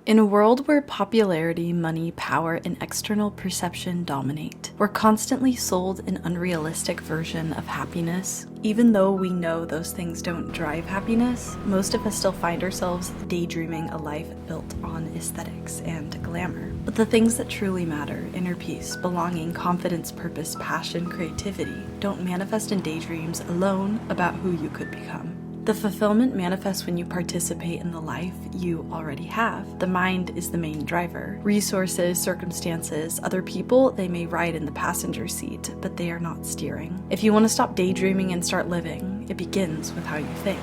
In a world where popularity, money, power, and external perception dominate, we're constantly sold an unrealistic version of happiness. Even though we know those things don't drive happiness, most of us still find ourselves daydreaming a life built on aesthetics and glamour. But the things that truly matter, inner peace, belonging, confidence, purpose, passion, creativity, don't manifest in daydreams alone about who you could become. The fulfillment manifests when you participate in the life you already have. The mind is the main driver. Resources, circumstances, other people, they may ride in the passenger seat, but they are not steering. If you want to stop daydreaming and start living, it begins with how you think.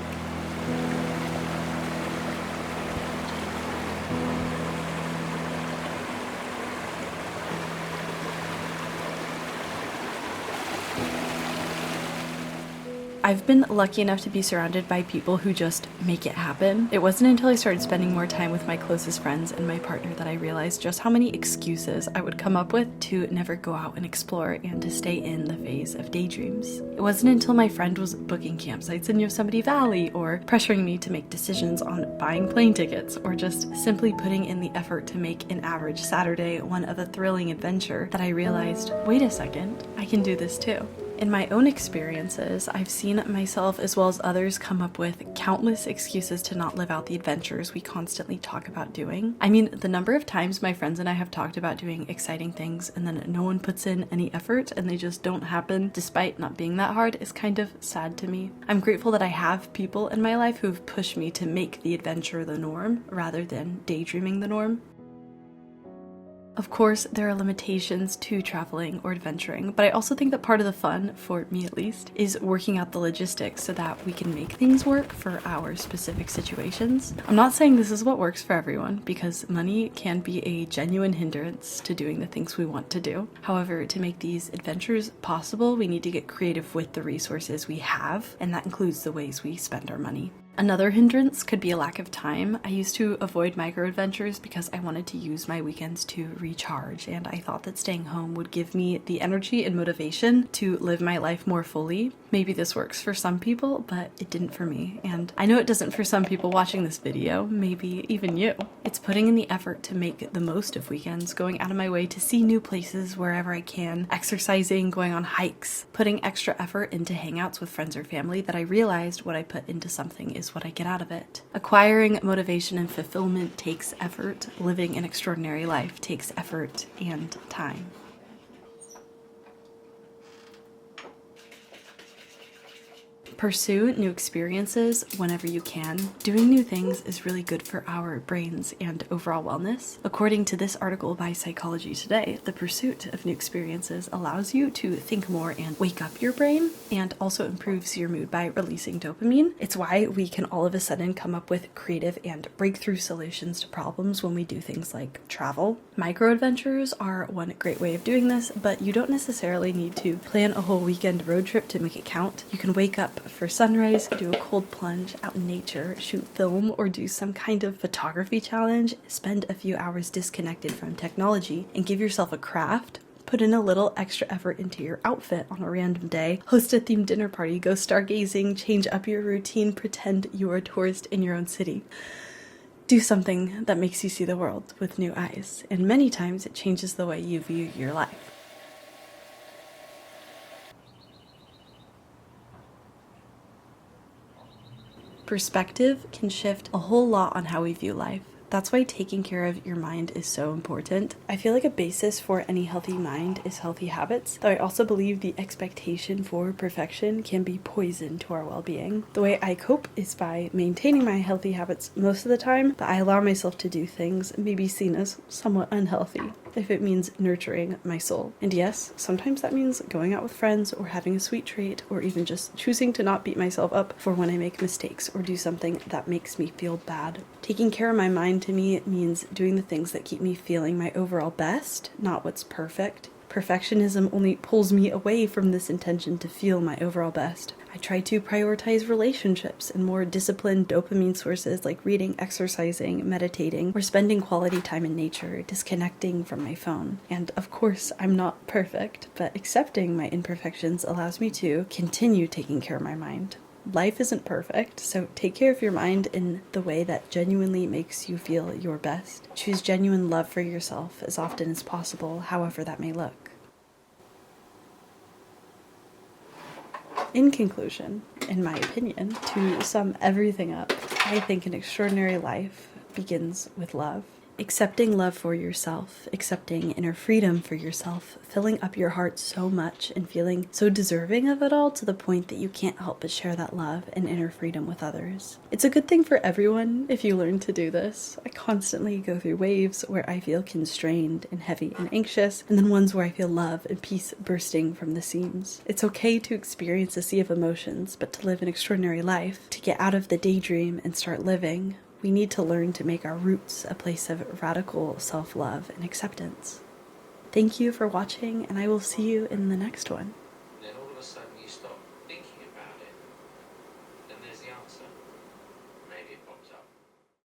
I've been lucky enough to be surrounded by people who just make it happen. It wasn't until I started spending more time with my closest friends and my partner that I realized just how many excuses I would come up with to never go out and explore and to stay in the phase of daydreams. It wasn't until my friend was booking campsites in Yosemite Valley or pressuring me to make decisions on buying plane tickets or just simply putting in the effort to make an average Saturday one of a thrilling adventure that I realized, wait a second, I can do this too. In my own experiences, I've seen myself as well as others come up with countless excuses to not live out the adventures we constantly talk about doing. I mean, the number of times my friends and I have talked about doing exciting things and then no one puts in any effort and they just don't happen despite not being that hard is kind of sad to me. I'm grateful that I have people in my life who've pushed me to make the adventure the norm rather than daydreaming the norm. Of course, there are limitations to traveling or adventuring, but I also think that part of the fun, for me at least, is working out the logistics so that we can make things work for our specific situations. I'm not saying this is what works for everyone, because money can be a genuine hindrance to doing the things we want to do. However, to make these adventures possible, we need to get creative with the resources we have, and that includes the ways we spend our money. Another hindrance could be a lack of time. I used to avoid micro-adventures because I wanted to use my weekends to recharge, and I thought that staying home would give me the energy and motivation to live my life more fully. Maybe this works for some people, but it didn't for me, and I know it doesn't for some people watching this video, maybe even you. It's putting in the effort to make the most of weekends, going out of my way to see new places wherever I can, exercising, going on hikes, putting extra effort into hangouts with friends or family that I realized what I put into something is what I get out of it. Acquiring motivation and fulfillment takes effort. Living an extraordinary life takes effort and time. Pursue new experiences whenever you can. Doing new things is really good for our brains and overall wellness. According to this article by Psychology Today, the pursuit of new experiences allows you to think more and wake up your brain, and also improves your mood by releasing dopamine. It's why we can all of a sudden come up with creative and breakthrough solutions to problems when we do things like travel. Micro adventures are one great way of doing this, but you don't necessarily need to plan a whole weekend road trip to make it count. You can wake up for sunrise, do a cold plunge out in nature, shoot film, or do some kind of photography challenge, spend a few hours disconnected from technology, and give yourself a craft. Put in a little extra effort into your outfit on a random day, host a themed dinner party, go stargazing, change up your routine, pretend you're a tourist in your own city. Do something that makes you see the world with new eyes, and many times it changes the way you view your life. Perspective can shift a whole lot on how we view life. That's why taking care of your mind is so important. I feel like a basis for any healthy mind is healthy habits, though I also believe the expectation for perfection can be poison to our well-being. The way I cope is by maintaining my healthy habits most of the time, but I allow myself to do things maybe seen as somewhat unhealthy, if it means nurturing my soul. And yes, sometimes that means going out with friends or having a sweet treat, or even just choosing to not beat myself up for when I make mistakes or do something that makes me feel bad. Taking care of my mind to me means doing the things that keep me feeling my overall best, not what's perfect. Perfectionism only pulls me away from this intention to feel my overall best. I try to prioritize relationships and more disciplined dopamine sources like reading, exercising, meditating, or spending quality time in nature, disconnecting from my phone. And of course, I'm not perfect, but accepting my imperfections allows me to continue taking care of my mind. life isn't perfect, so take care of your mind in the way that genuinely makes you feel your best. Choose genuine love for yourself as often as possible, however that may look. In conclusion, in my opinion, to sum everything up, I think an extraordinary life begins with love. Accepting love for yourself, accepting inner freedom for yourself, filling up your heart so much and feeling so deserving of it all to the point that you can't help but share that love and inner freedom with others. It's a good thing for everyone if you learn to do this. I constantly go through waves where I feel constrained and heavy and anxious, and then ones where I feel love and peace bursting from the seams. It's okay to experience a sea of emotions, but to live an extraordinary life, to get out of the daydream and start living, we need to learn to make our roots a place of radical self-love and acceptance. Thank you for watching, and I will see you in the next one.